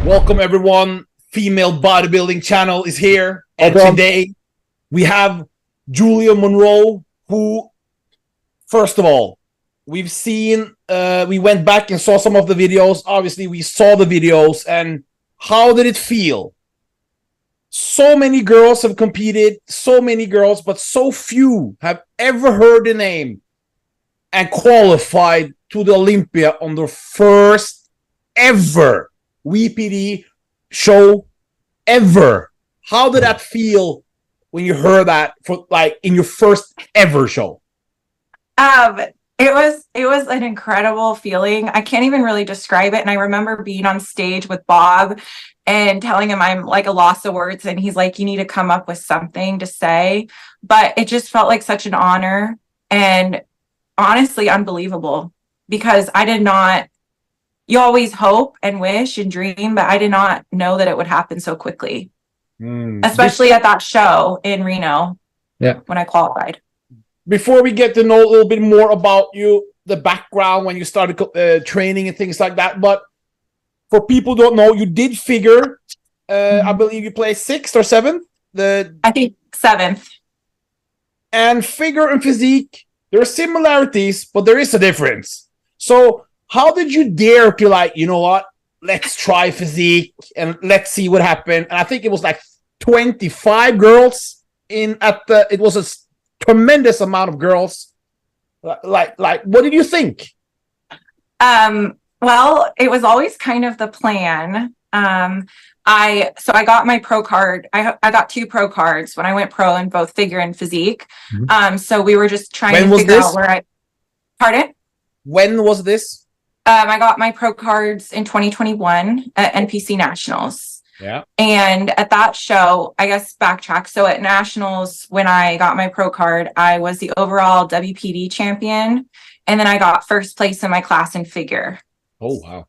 Welcome everyone. Female bodybuilding channel is here, and today we have Julia Monroe, who, first of all, we've seen, we went back and saw some of the videos. Obviously, we saw the videos, and how did it feel? So many girls have competed, so many girls, but so few have ever heard the name and qualified to the Olympia on their first ever WPD show ever. How did that feel when you heard that for like in your first ever show? It was an incredible feeling. I can't even really describe it. And I remember being on stage with Bob and telling him I'm like a loss of words, and he's like, you need to come up with something to say. But it just felt like such an honor and honestly unbelievable, because I did not, you always hope and wish and dream, but I did not know that it would happen so quickly, especially at that show in Reno. Yeah, when I qualified. Before we get to know a little bit more about you, the background when you started training and things like that, but for people who don't know, you did figure, I believe you placed 6th or 7th? I think 7th. And figure and physique, there are similarities, but there is a difference. So how did you dare to, like, you know what, let's try physique and let's see what happened? And I think it was like 25 girls it was a tremendous amount of girls. Like what did you think? Well, it was always kind of the plan. I got my pro card. I got 2 pro cards when I went pro in both figure and physique. So we were just trying to figure out where pardon? When was this? I got my pro cards in 2021 at NPC Nationals. Yeah. And at that show, I guess backtrack. So at Nationals, when I got my pro card, I was the overall WPD champion. And then I got 1st place in my class in figure. Oh, wow.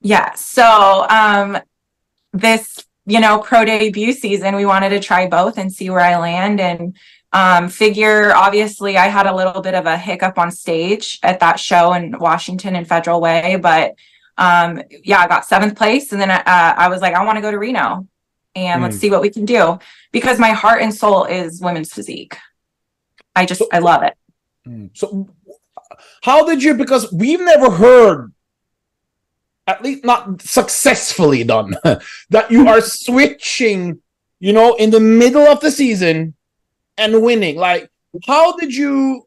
Yeah. So this, pro debut season, we wanted to try both and see where I land. And figure, obviously, I had a little bit of a hiccup on stage at that show in Washington and Federal Way. But I got 7th place. And then I was like, I want to go to Reno and let's see what we can do, because my heart and soul is women's physique. I love it. So how did you, because we've never heard, at least not successfully done, that you are switching, in the middle of the season and winning. Like, how did you,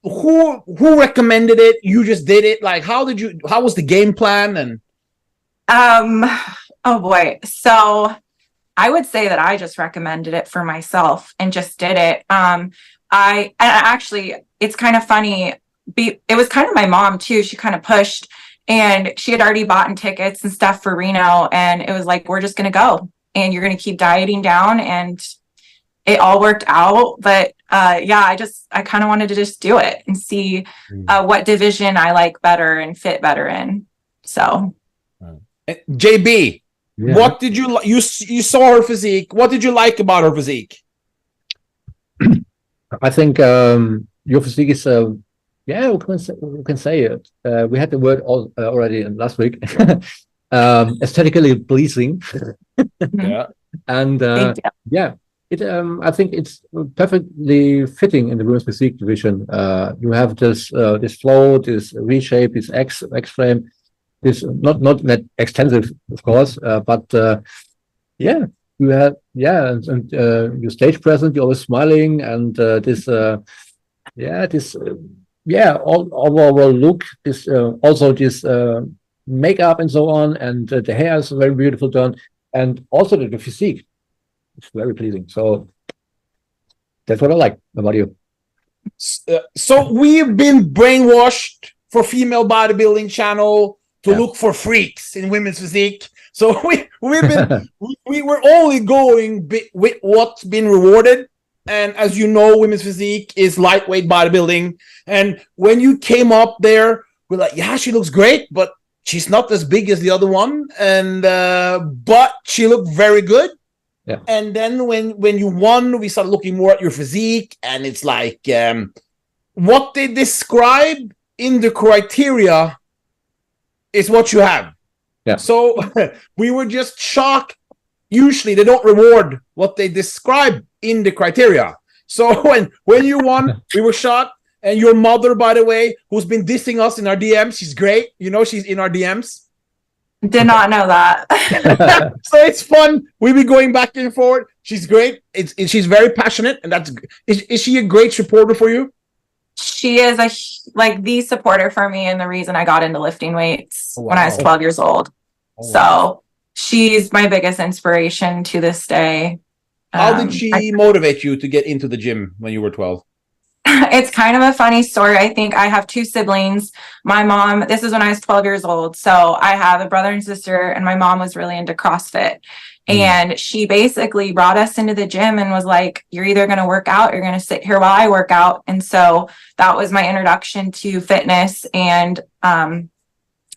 who recommended it? You just did it? Like, how was the game plan? And oh boy. So I would say that I just recommended it for myself and just did it. Actually, it's kind of funny. It was kind of my mom too. She kind of pushed, and she had already bought tickets and stuff for Reno. And it was like, we're just going to go and you're going to keep dieting down. And it all worked out. But I kind of wanted to just do it and see what division I like better and fit better in. So JB, what did you like? You saw her physique. What did you like about her physique? I think your physique is we can say it. We had the word already last week. Aesthetically pleasing. Yeah. And I think it's perfectly fitting in the women's physique division. You have this flow, this V shape, this X frame. This not that extensive, of course, but you have and your stage presence. You're always smiling, and overall look. This also this makeup and so on, and the hair is very beautiful done, and also the physique. It's very pleasing. So that's what I like about you. So we've been brainwashed for female bodybuilding channel to look for freaks in women's physique. So we were only going with what's been rewarded. And as you know, women's physique is lightweight bodybuilding. And when you came up there, we're like, yeah, she looks great, but she's not as big as the other one. And but she looked very good. Yeah. And then when you won, we started looking more at your physique, and it's like what they describe in the criteria is what you have. Yeah. So we were just shocked. Usually they don't reward what they describe in the criteria. So when you won, we were shocked. And your mother, by the way, who's been dissing us in our DMs, she's great. You know, she's in our DMs. Did not know that. So it's fun. We be going back and forth. She's great. She's very passionate, and is she a great supporter for you? She is the supporter for me and the reason I got into lifting weights when I was 12 years old. So she's my biggest inspiration to this day. How did she motivate you to get into the gym when you were 12? It's kind of a funny story. I think I have two siblings. My mom, this is when I was 12 years old. So I have a brother and sister, and my mom was really into CrossFit. And she basically brought us into the gym and was like, you're either going to work out, or you're going to sit here while I work out. And so that was my introduction to fitness. And from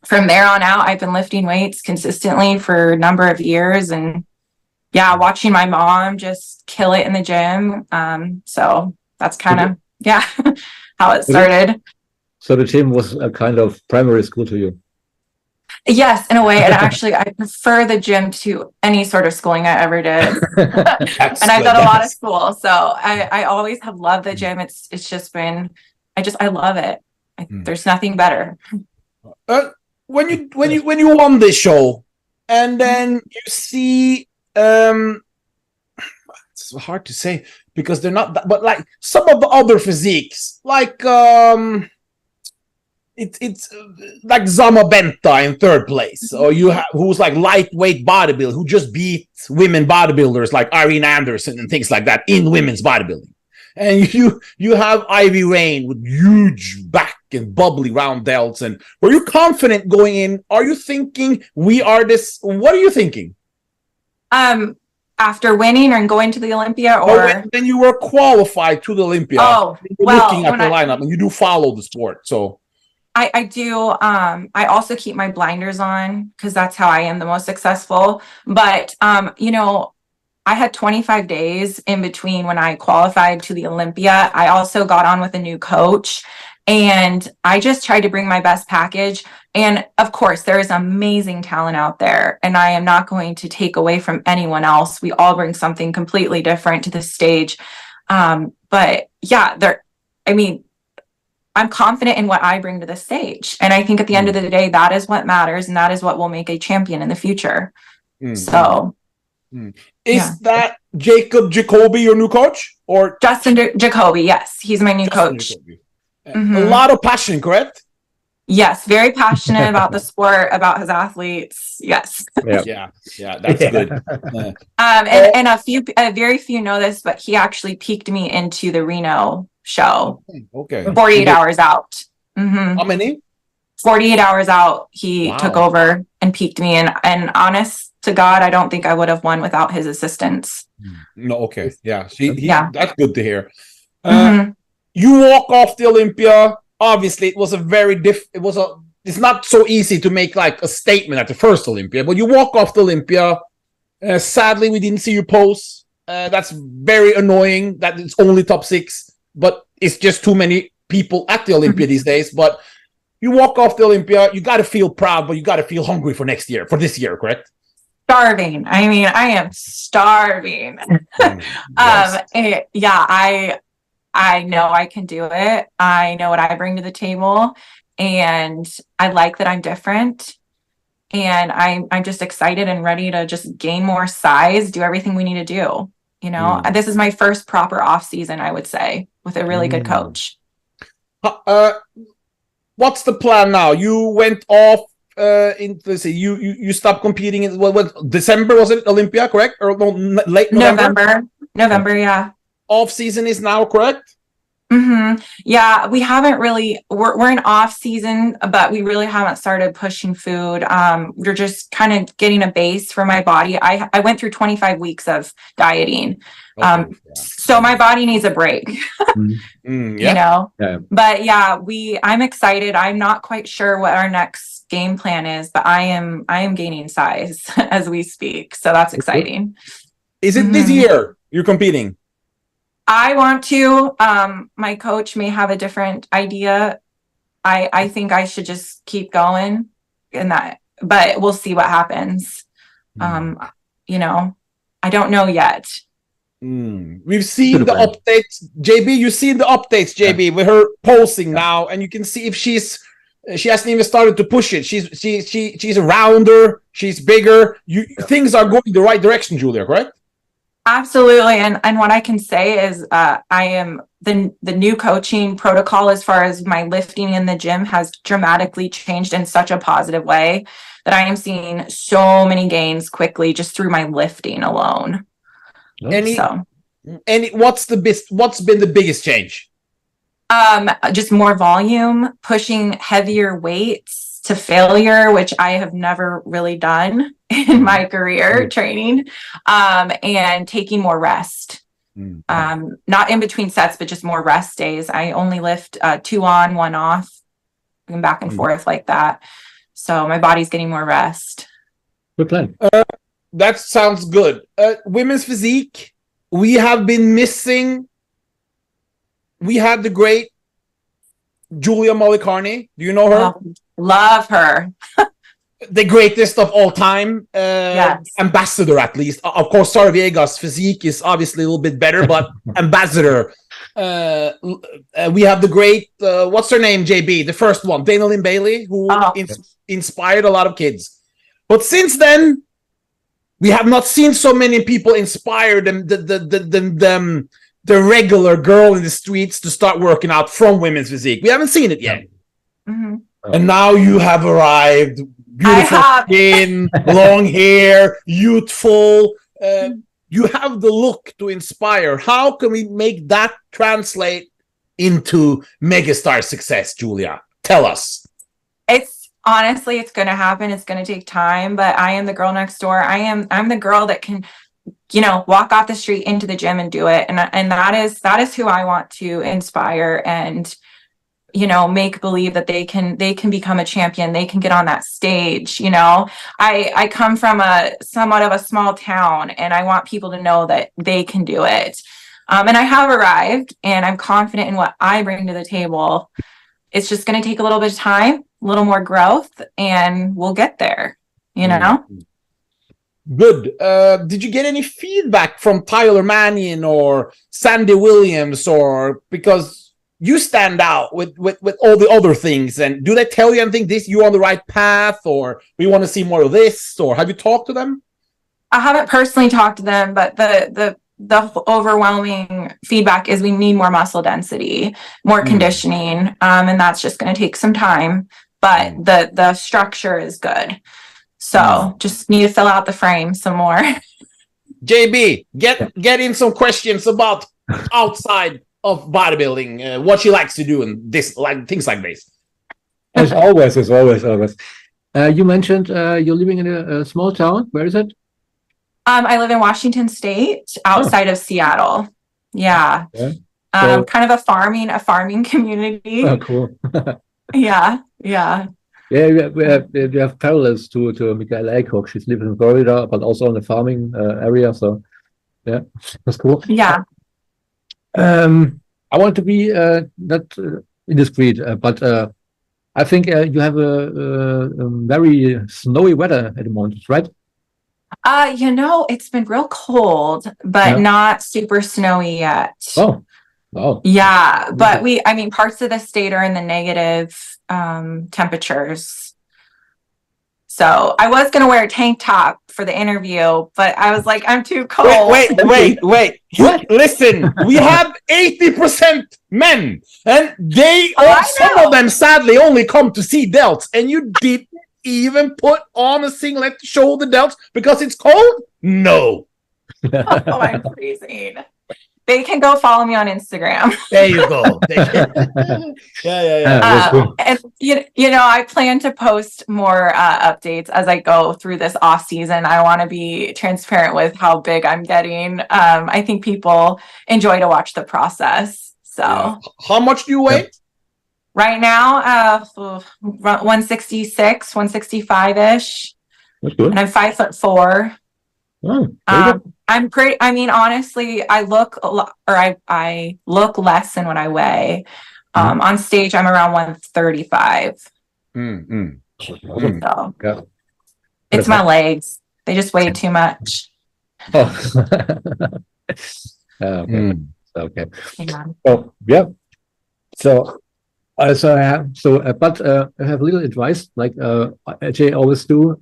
there on out, I've been lifting weights consistently for a number of years. And yeah, watching my mom just kill it in the gym. So that's kind of, how it started. So the gym was a kind of primary school to you? Yes, in a way. And actually, I prefer the gym to any sort of schooling I ever did. And I've done a lot of school. So I always have loved the gym. It's just been, I love it. There's nothing better. When you won this show, and then you see, it's hard to say because they're not that, but like some of the other physiques, like it's like Zama Benta in third place, or you have who's like lightweight bodybuilder who just beat women bodybuilders like Irene Anderson and things like that in women's bodybuilding. And you have Ivy Rain with huge back and bubbly round delts. And were you confident going in? Are you thinking we are this? What are you thinking? After winning and going to the Olympia, or when you were qualified to the Olympia? Oh, well, looking at the lineup, and you do follow the sport, so I do. I also keep my blinders on because that's how I am the most successful. But I had 25 days in between when I qualified to the Olympia. I also got on with a new coach, and I just tried to bring my best package. And of course, there is amazing talent out there, and I am not going to take away from anyone else. We all bring something completely different to the stage. But yeah, I'm confident in what I bring to the stage. And I think at the end of the day, that is what matters, and that is what will make a champion in the future. So is that Jacob Jacoby your new coach, or Justin Jacoby? Yes, he's my new coach. A lot of passion, correct? Yes, very passionate about the sport, about his athletes. Yes. Yeah, that's good. And very few know this, but he actually peaked me into the Reno show. Okay. 48 hours out. How many? 48 hours out, he took over and peaked me. And honest to God, I don't think I would have won without his assistance. No, okay. Yeah. That's good to hear. You walk off the Olympia. Obviously, it was it's not so easy to make like a statement at the first Olympia, but you walk off the Olympia. Sadly, we didn't see you pose. That's very annoying that it's only top 6, but it's just too many people at the Olympia these days. But you walk off the Olympia, you got to feel proud, but you got to feel hungry for this year, correct? Starving. I mean, I am starving. Yes. I know I can do it. I know what I bring to the table, and I like that I'm different. And I'm just excited and ready to just gain more size, do everything we need to do. This is my first proper off season, I would say, with a really good coach. What's the plan now? You went off you stopped competing in what December, was it, Olympia, correct? Or no, late November, yeah. Off season is now, correct? Yeah, we haven't really, we're in off season, but we really haven't started pushing food. We're just kind of getting a base for my body. I went through 25 weeks of dieting. So my body needs a break. But yeah, I'm excited. I'm not quite sure what our next game plan is, but I am gaining size as we speak. So that's exciting. Is it this year you're competing? I want to. My coach may have a different idea. I think I should just keep going, and that but we'll see what happens. You know, I don't know yet. We've seen the updates, JB. You've seen the updates, JB, with her posing now, and you can see if she hasn't even started to push it. She's rounder, she's bigger. Things are going the right direction, Julia, correct? Absolutely. And what I can say is I am the new coaching protocol as far as my lifting in the gym has dramatically changed in such a positive way that I am seeing so many gains quickly just through my lifting alone. What's been the biggest change? Just more volume, pushing heavier weights to failure, which I have never really done in my career training, and taking more rest. Not in between sets, but just more rest days. I only lift 2 on, 1 off, and back and forth like that. So my body's getting more rest. Good plan. That sounds good. Women's physique, we have been missing. We had the great Julia Mullicarney. Do you know her? Love her. The greatest of all time. Yes. Ambassador, at least. Of course, Sarviega's physique is obviously a little bit better, but ambassador. We have the great, what's her name, JB? The first one, Dana Lynn Bailey, who inspired a lot of kids. But since then, we have not seen so many people inspire the regular girl in the streets to start working out from women's physique. We haven't seen it yet. And now you have arrived. Beautiful skin, long hair, youthful. You have the look to inspire. How can we make that translate into megastar success, Julia? Tell us. Honestly, it's going to happen. It's going to take time, but I am the girl next door. I'm the girl that can, walk off the street into the gym and do it. And that is who I want to inspire and, make believe that they can become a champion. They can get on that stage. I come from somewhat of a small town, and I want people to know that they can do it. And I have arrived, and I'm confident in what I bring to the table. It's just going to take a little bit of time, a little more growth, and we'll get there, Good. Did you get any feedback from Tyler Mannion or Sandy Williams, or because you stand out with all the other things, and do they tell you anything, you're on the right path, or we want to see more of this, or have you talked to them? I haven't personally talked to them, but the overwhelming feedback is we need more muscle density, more conditioning, and that's just going to take some time, but the structure is good. So just need to fill out the frame some more. JB, get in some questions about outside of bodybuilding, what she likes to do and this, like things like this. As always. You mentioned you're living in a small town. Where is it? I live in Washington State, outside of Seattle. Yeah. Kind of a farming community. Oh, cool. Yeah. Yeah, we have parallels to Michaela Aycock. She's living in Florida, but also in the farming area. So, yeah, that's cool. Yeah. I want to be not indiscreet, but I think you have a very snowy weather at the moment, right? It's been real cold, but not super snowy yet. Oh, wow. Yeah, but parts of the state are in the negative temperatures. So I was going to wear a tank top for the interview, but I was like, I'm too cold. Wait. Listen, we have 80% men, and some of them sadly only come to see delts, and you didn't even put on a singlet to show the delts because it's cold? No. Oh, I'm freezing. They can go follow me on Instagram. There you go. Yeah. And I plan to post more updates as I go through this off season. I want to be transparent with how big I'm getting. I think people enjoy to watch the process. So, how much do you weigh? Right now, 166, 165-ish. And I'm 5'4". Oh, I'm pretty, honestly, I look I look less than what I weigh. On stage, I'm around 135. So. Yeah. It's my legs. They just weigh too much. Oh. Okay. Okay. Yeah. Oh, yeah. So, but I have a little advice, like Jay always do.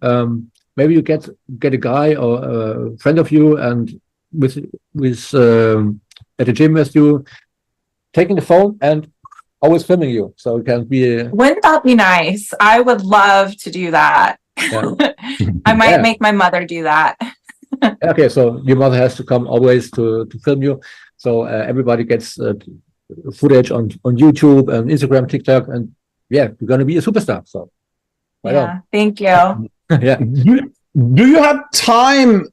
Maybe you get a guy or a friend of you, and with at the gym with you, taking the phone and always filming you, so it can be. Wouldn't that be nice? I would love to do that. Yeah. I might Yeah. make my mother do that. Okay, so your mother has to come always to film you, so everybody gets footage on YouTube and Instagram, TikTok, and yeah, you're gonna be a superstar. So, right Yeah, thank you. on. Yeah. Do you have time?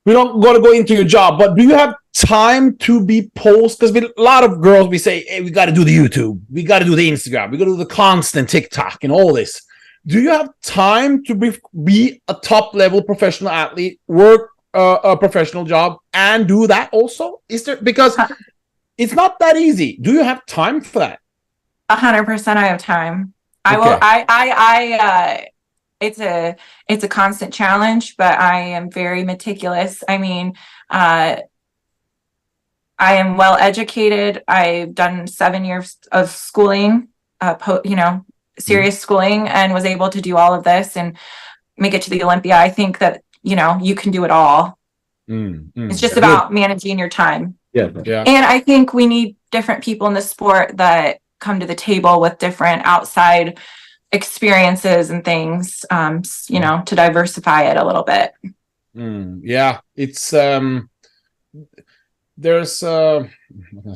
We don't got to go into your job, but do you have time to be post? Because a lot of girls, we say, hey, we got to do the YouTube, we got to do the Instagram, we got to do the constant TikTok and all this. Do you have time to be a top level professional athlete, work a professional job, and do that also? Is there, because it's not that easy. Do you have time for that? 100% I have time. I Okay. will, it's a constant challenge, but I am very meticulous. I mean, I am well educated. I've done 7 years of schooling, serious schooling, and was able to do all of this and make it to the Olympia. I think that, you can do it all. It's just about managing your time. Yeah. And I think we need different people in the sport that come to the table with different outside experiences and things, to diversify it a little bit. Yeah, it's there's what can I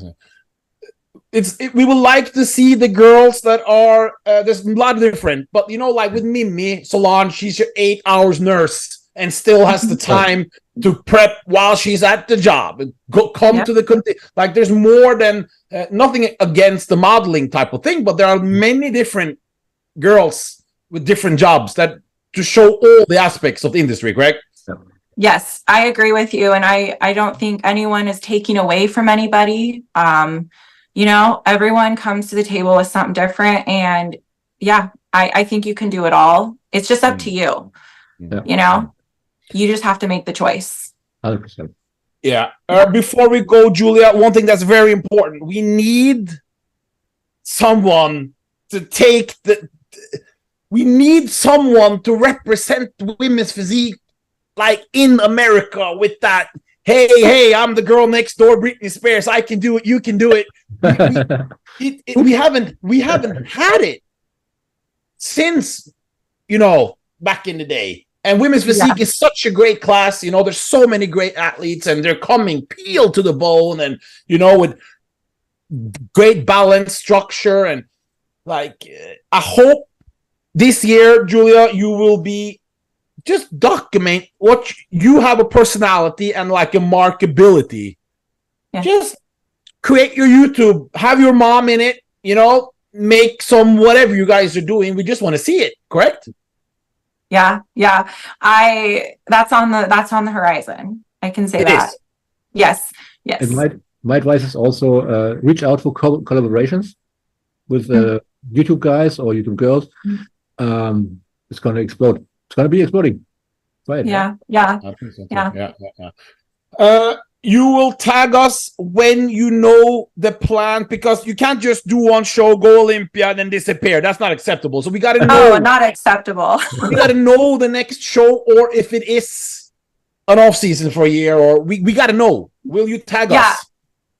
say? We would like to see the girls that are there's a lot of different, but like with Mimi Solange, she's your 8 hours nurse and still has the time to prep while she's at the job and come to the like. There's more than nothing against the modeling type of thing, but there are many different girls with different jobs that to show all the aspects of the industry, correct? Yes, I agree with you, and I don't think anyone is taking away from anybody. Everyone comes to the table with something different, and I think you can do it all. It's just up to you. You just have to make the choice. 100%. Yeah. Before we go, Julia, one thing that's very important: we need someone to take we need someone to represent women's physique, like in America, with that. Hey, I'm the girl next door, Britney Spears. I can do it. You can do it. We haven't had it since, back in the day. And women's physique is such a great class. There's so many great athletes, and they're coming peeled to the bone, and with great balance, structure, and like I hope this year, Julia, you will be just document what you have a personality and like a markability. Yeah. Just create your YouTube, have your mom in it, make some whatever you guys are doing. We just want to see it, correct? Yeah. That's on the horizon. I can say that. Is. Yes. And my advice is also reach out for collaborations with YouTube guys or YouTube girls. It's going to explode. It's going to be exploding. Right. Yeah. I think so. Yeah. You will tag us when you know the plan, because you can't just do one show, go Olympia, and then disappear. That's not acceptable. So we got to know. Oh, not acceptable. We got to know the next show, or if it is an off season for a year, or we got to know. Will you tag us?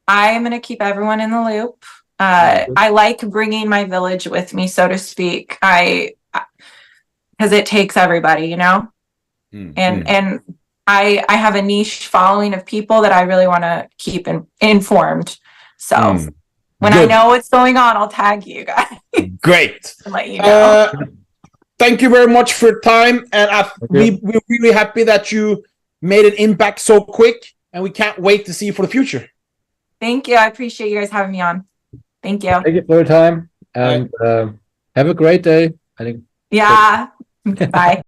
I'm going to keep everyone in the loop. I like bringing my village with me, so to speak. Because it takes everybody, and I have a niche following of people that I really want to keep informed. So when I know what's going on, I'll tag you guys. Great. And let you know. Thank you very much for your time, and we're really happy that you made an impact so quick, and we can't wait to see you for the future. Thank you. I appreciate you guys having me on. Thank you. Thank you for your time, and have a great day. I think. Yeah. Bye.